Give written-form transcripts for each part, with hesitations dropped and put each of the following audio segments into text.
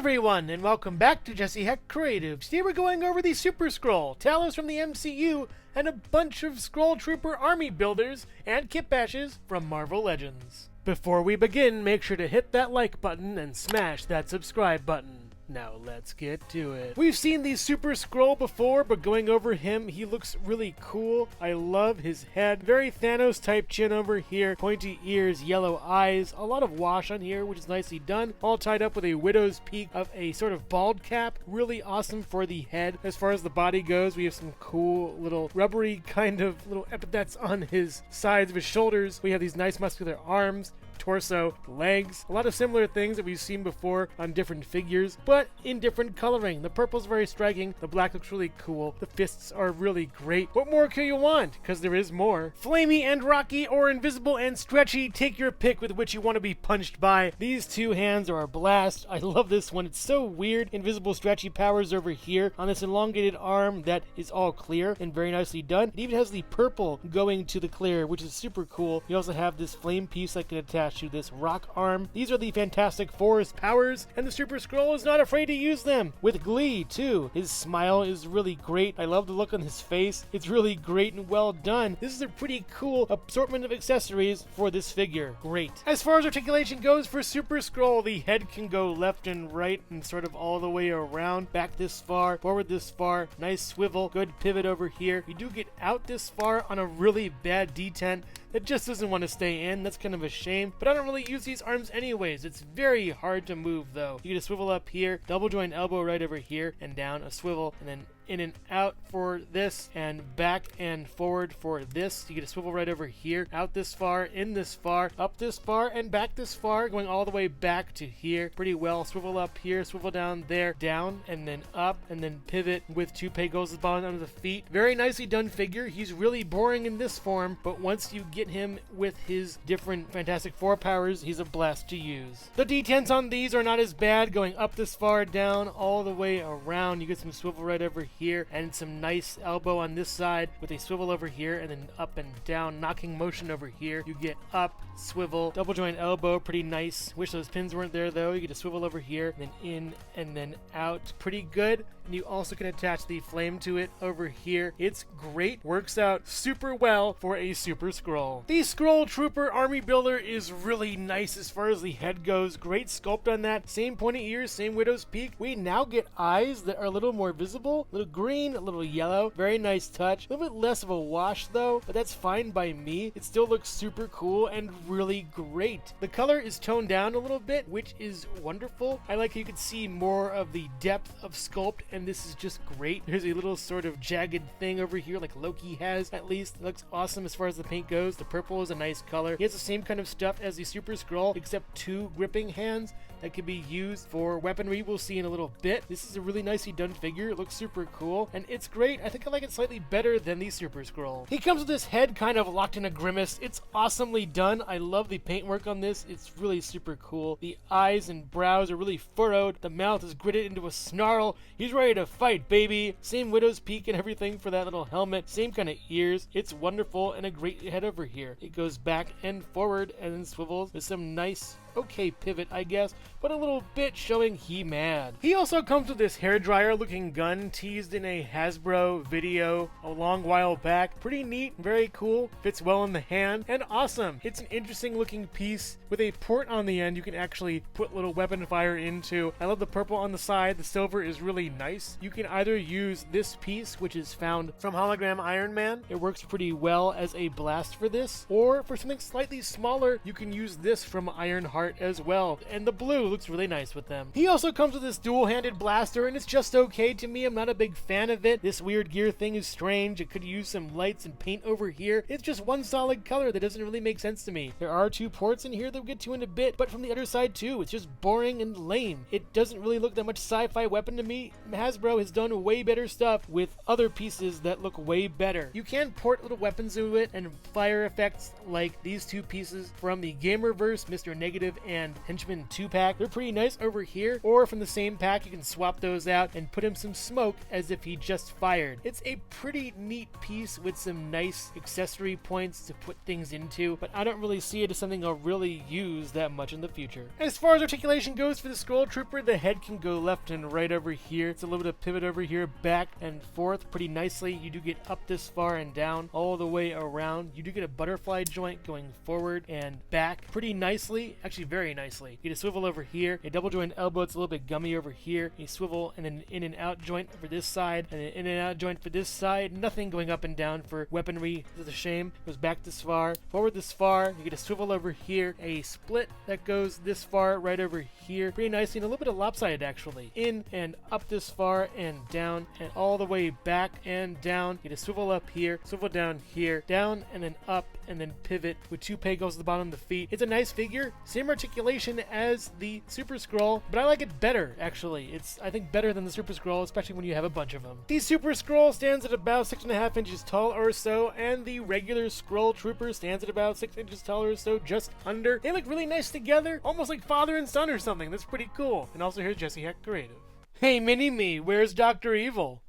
everyone, and welcome back to Jesse Hecht Creatives. Today we're going over the Super Skrull, Talos from the MCU, and a bunch of Skrull Trooper army builders and Kitbashes from Marvel Legends. Before we begin, make sure to hit that like button and smash that subscribe button. Now let's get to it. We've seen the Super Skrull before, but going over him, he looks really cool. I love his head. Very Thanos type chin over here. Pointy ears, yellow eyes. A lot of wash on here, which is nicely done. All tied up with a widow's peak of a sort of bald cap. Really awesome for the head. As far as the body goes, we have some cool little rubbery kind of little epithets on his sides of his shoulders. We have these nice muscular arms, torso, legs, a lot of similar things that we've seen before on different figures, but in different coloring. The purple's very striking, the black looks really cool, the fists are really great. What more can you want? Because there is more. Flamey and rocky, or invisible and stretchy, take your pick with which you want to be punched by. These two hands are a blast. I love this one, it's so weird. Invisible stretchy powers over here on this elongated arm that is all clear and very nicely done. It even has the purple going to the clear, which is super cool. You also have this flame piece that can attach to this rock arm. These are the Fantastic Four's powers, and the Super Skrull is not afraid to use them with glee too. His smile is really great. I love the look on his face. It's really great and well done. This is a pretty cool assortment of accessories for this figure. Great. As far as articulation goes for Super Skrull, the head can go left and right and sort of all the way around. Back this far, forward this far. Nice swivel, good pivot over here. You do get out this far on a really bad detent that just doesn't want to stay in. That's kind of a shame, but I don't really use these arms anyways. It's very hard to move though. You get a swivel up here, double joint elbow right over here, and down a swivel, and then in and out for this, and back and forward for this. You get a swivel right over here, out this far, in this far, up this far, and back this far, going all the way back to here. Pretty well. Swivel up here, swivel down there, down, and then up, and then pivot with two pegos at the bottom under the feet. Very nicely done figure. He's really boring in this form, but once you get him with his different Fantastic Four powers, he's a blast to use. The detents on these are not as bad, going up this far, down, all the way around. You get some swivel right over here, and some nice elbow on this side with a swivel over here, and then up and down, knocking motion over here. You get up, swivel, double joint elbow, pretty nice. Wish those pins weren't there though. You get a swivel over here, then in, and then out. Pretty good. And you also can attach the flame to it over here. It's great. Works out super well for a Super Skrull. The Skrull Trooper army builder is really nice as far as the head goes. Great sculpt on that. Same pointy ears, same widow's peak. We now get eyes that are a little more visible. A little green, a little yellow. Very nice touch. A little bit less of a wash though, but that's fine by me. It still looks super cool and really great. The color is toned down a little bit, which is wonderful. I like how you can see more of the depth of sculpt, and this is just great. There's a little sort of jagged thing over here like Loki has, at least. It looks awesome as far as the paint goes. The purple is a nice color. He has the same kind of stuff as the Super Skrull, except two gripping hands that can be used for weaponry. We'll see in a little bit. This is a really nicely done figure. It looks super cool, and it's great. I think I like it slightly better than the Super Skrull. He comes with his head kind of locked in a grimace. It's awesomely done. I love the paintwork on this. It's really super cool. The eyes and brows are really furrowed. The mouth is gritted into a snarl. He's ready to fight, baby. Same widow's peak and everything for that little helmet. Same kind of ears. It's wonderful, and a great head over here. It goes back and forward and then swivels with some nice okay pivot, I guess, but a little bit showing he mad. He also comes with this hairdryer looking gun teased in a Hasbro video a long while back. Pretty neat, very cool, fits well in the hand, and awesome. It's an interesting looking piece with a port on the end you can actually put little weapon fire into. I love the purple on the side. The silver is really nice. You can either use this piece, which is found from Hologram Iron Man. It works pretty well as a blast for this, or for something slightly smaller, you can use this from Ironheart as well, and the blue looks really nice with them. He also comes with this dual-handed blaster, and it's just okay to me. I'm not a big fan of it. This weird gear thing is strange. It could use some lights and paint over here. It's just one solid color that doesn't really make sense to me. There are two ports in here that we'll get to in a bit, but from the other side too, it's just boring and lame. It doesn't really look that much sci-fi weapon to me. Hasbro has done way better stuff with other pieces that look way better. You can port little weapons into it and fire effects like these two pieces from the Gamerverse, Mr. Negative Creative and Henchman 2-pack. They're pretty nice over here, or from the same pack you can swap those out and put him some smoke as if he just fired. It's a pretty neat piece with some nice accessory points to put things into, but I don't really see it as something I'll really use that much in the future. As far as articulation goes for the Skrull Trooper, the head can go left and right over here. It's a little bit of pivot over here, back and forth pretty nicely. You do get up this far and down all the way around. You do get a butterfly joint going forward and back pretty nicely, actually very nicely. You get a swivel over here, a double joint elbow, it's a little bit gummy over here, a swivel and an in and out joint for this side, and an in and out joint for this side. Nothing going up and down for weaponry. This is a shame. It goes back this far, forward this far. You get a swivel over here, a split that goes this far right over here pretty nicely, and a little bit of lopsided actually. In and up this far and down and all the way back and down. You get a swivel up here, swivel down here, down and then up and then pivot with 2 pegos at the bottom of the feet. It's a nice figure, same articulation as the Super Skrull, but I like it better actually. It's, I think, better than the Super Skrull, especially when you have a bunch of them. The Super Skrull stands at about 6.5 inches tall or so, and the regular Skrull Trooper stands at about 6 inches tall or so, just under. They look really nice together, almost like father and son or something. That's pretty cool. And also here's Jesse Hecht Creative. Hey Mini-Me, where's Dr. Evil?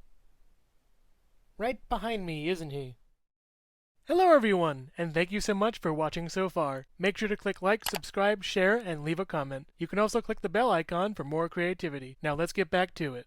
Right behind me, isn't he? Hello everyone, and thank you so much for watching so far. Make sure to click like, subscribe, share, and leave a comment. You can also click the bell icon for more creativity. Now let's get back to it.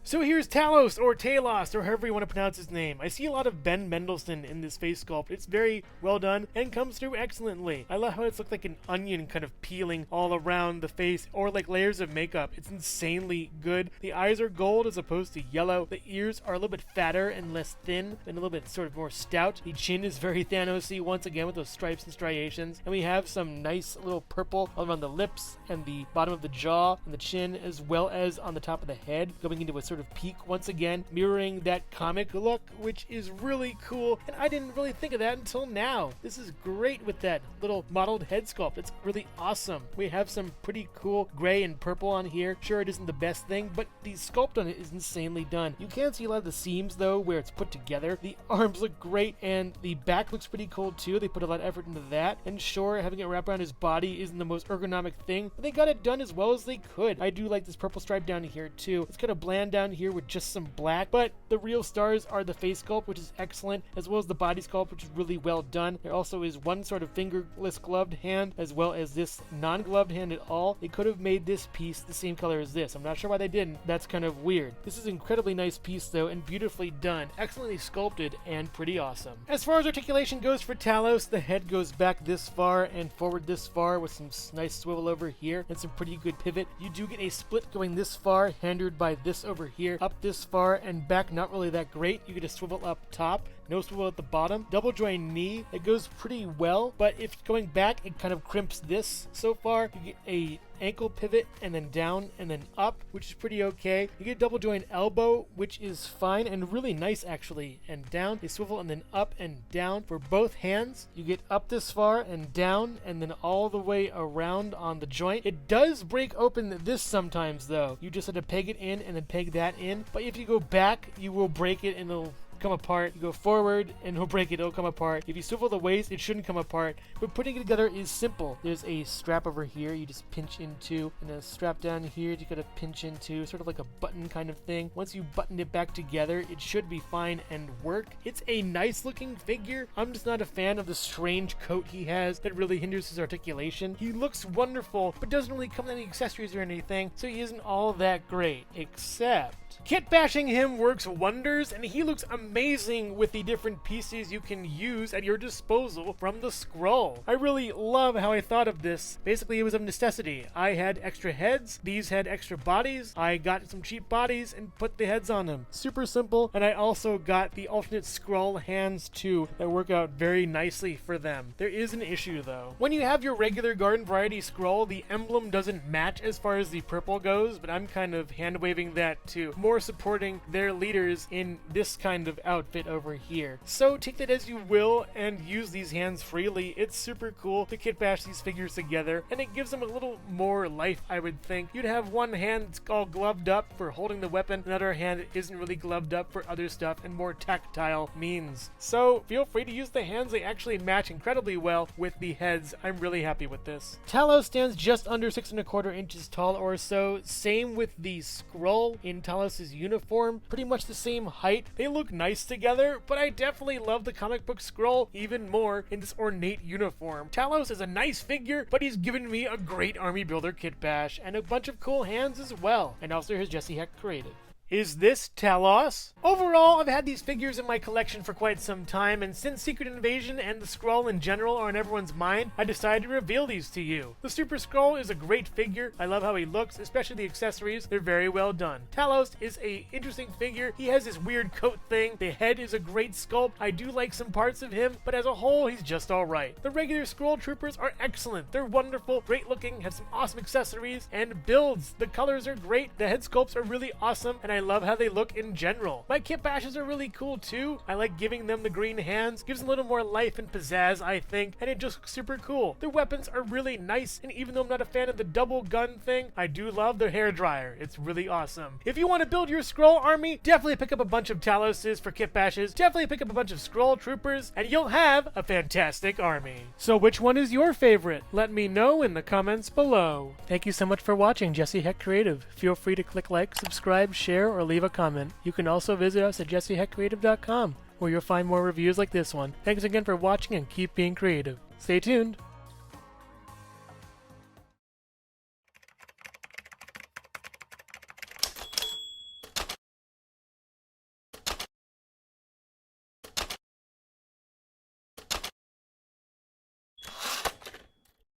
So here's Talos, or Talos, or however you want to pronounce his name. I see a lot of Ben Mendelsohn in this face sculpt. It's very well done and comes through excellently. I love how it's looked like an onion kind of peeling all around the face, or like layers of makeup. It's insanely good. The eyes are gold as opposed to yellow. The ears are a little bit fatter and less thin, and a little bit sort of more stout. The chin is very Thanos-y once again with those stripes and striations. And we have some nice little purple all around the lips and the bottom of the jaw and the chin, as well as on the top of the head, going into a sort of peak once again, mirroring that comic look, which is really cool, and I didn't really think of that until now. This is great with that little modeled head sculpt. It's really awesome. We have some pretty cool gray and purple on here. Sure, it isn't the best thing, but the sculpt on it is insanely done. You can see a lot of the seams though where it's put together. The arms look great, and the back looks pretty cool too. They put a lot of effort into that, and sure, having it wrap around his body isn't the most ergonomic thing, but they got it done as well as they could. I do like this purple stripe down here too. It's kind of bland down here with just some black, but the real stars are the face sculpt, which is excellent, as well as the body sculpt, which is really well done. There also is one sort of fingerless gloved hand, as well as this non-gloved hand at all. They could have made this piece the same color as this. I'm not sure why they didn't. That's kind of weird. This is an incredibly nice piece though, and beautifully done, excellently sculpted, and pretty awesome. As far as articulation goes for Talos, the head goes back this far and forward this far with some nice swivel over here and some pretty good pivot. You do get a split going this far, hindered by this over here, up this far and back, not really that great. You get a swivel up top, no swivel at the bottom. Double joint knee, it goes pretty well, but if going back, it kind of crimps this so far. You get a ankle pivot and then down and then up, which is pretty okay. You get double joint elbow, which is fine and really nice actually, and down, a swivel and then up and down for both hands. You get up this far and down and then all the way around on the joint. It does break open this sometimes though. You just have to peg it in and then peg that in, but if you go back, you will break it and it'll come apart. You go forward and it'll break it, it'll come apart. If you swivel the waist, it shouldn't come apart, but putting it together is simple. There's a strap over here you just pinch into, and a strap down here you gotta pinch into, sort of like a button kind of thing. Once you button it back together, it should be fine and work. It's a nice looking figure. I'm just not a fan of the strange coat he has that really hinders his articulation. He looks wonderful, but doesn't really come with any accessories or anything, so he isn't all that great, except kit bashing him works wonders, and he looks amazing with the different pieces you can use at your disposal from the Skrull. I really love how I thought of this. Basically, it was of necessity. I had extra heads, these had extra bodies, I got some cheap bodies and put the heads on them. Super simple, and I also got the alternate Skrull hands too that work out very nicely for them. There is an issue though. When you have your regular garden variety Skrull, the emblem doesn't match as far as the purple goes, but I'm kind of hand waving that to more more supporting their leaders in this kind of outfit over here. So take that as you will and use these hands freely. It's super cool to kitbash these figures together, and it gives them a little more life, I would think. You'd have one hand all gloved up for holding the weapon, another hand isn't really gloved up for other stuff and more tactile means. So feel free to use the hands. They actually match incredibly well with the heads. I'm really happy with this. Talos stands just under 6¼ inches tall or so. Same with the Skrull in Talos' uniform. Pretty much the same height. They look nice together, but I definitely love the comic book Skrull even more in this ornate uniform. Talos is a nice figure, but he's given me a great army builder kitbash and a bunch of cool hands as well. And also here's Jesse Hecht Creative. Is this Talos? Overall, I've had these figures in my collection for quite some time, and since Secret Invasion and the Skrull in general are on everyone's mind, I decided to reveal these to you. The Super Skrull is a great figure. I love how he looks, especially the accessories. They're very well done. Talos is a interesting figure. He has this weird coat thing. The head is a great sculpt. I do like some parts of him, but as a whole, he's just alright. The regular Skrull Troopers are excellent. They're wonderful, great looking, have some awesome accessories and builds. The colors are great. The head sculpts are really awesome, and I love how they look in general. My kitbashes are really cool too. I like giving them the green hands. Gives them a little more life and pizzazz, I think, and it just looks super cool. Their weapons are really nice, and even though I'm not a fan of the double gun thing, I do love their hair dryer. It's really awesome. If you want to build your Skrull army, definitely pick up a bunch of Taloses for kitbashes. Definitely pick up a bunch of Skrull Troopers, and you'll have a fantastic army. So which one is your favorite? Let me know in the comments below. Thank you so much for watching Jesse Hecht Creative. Feel free to click like, subscribe, share, or leave a comment. You can also visit us at jessehechtcreative.com, where you'll find more reviews like this one. Thanks again for watching and keep being creative. Stay tuned.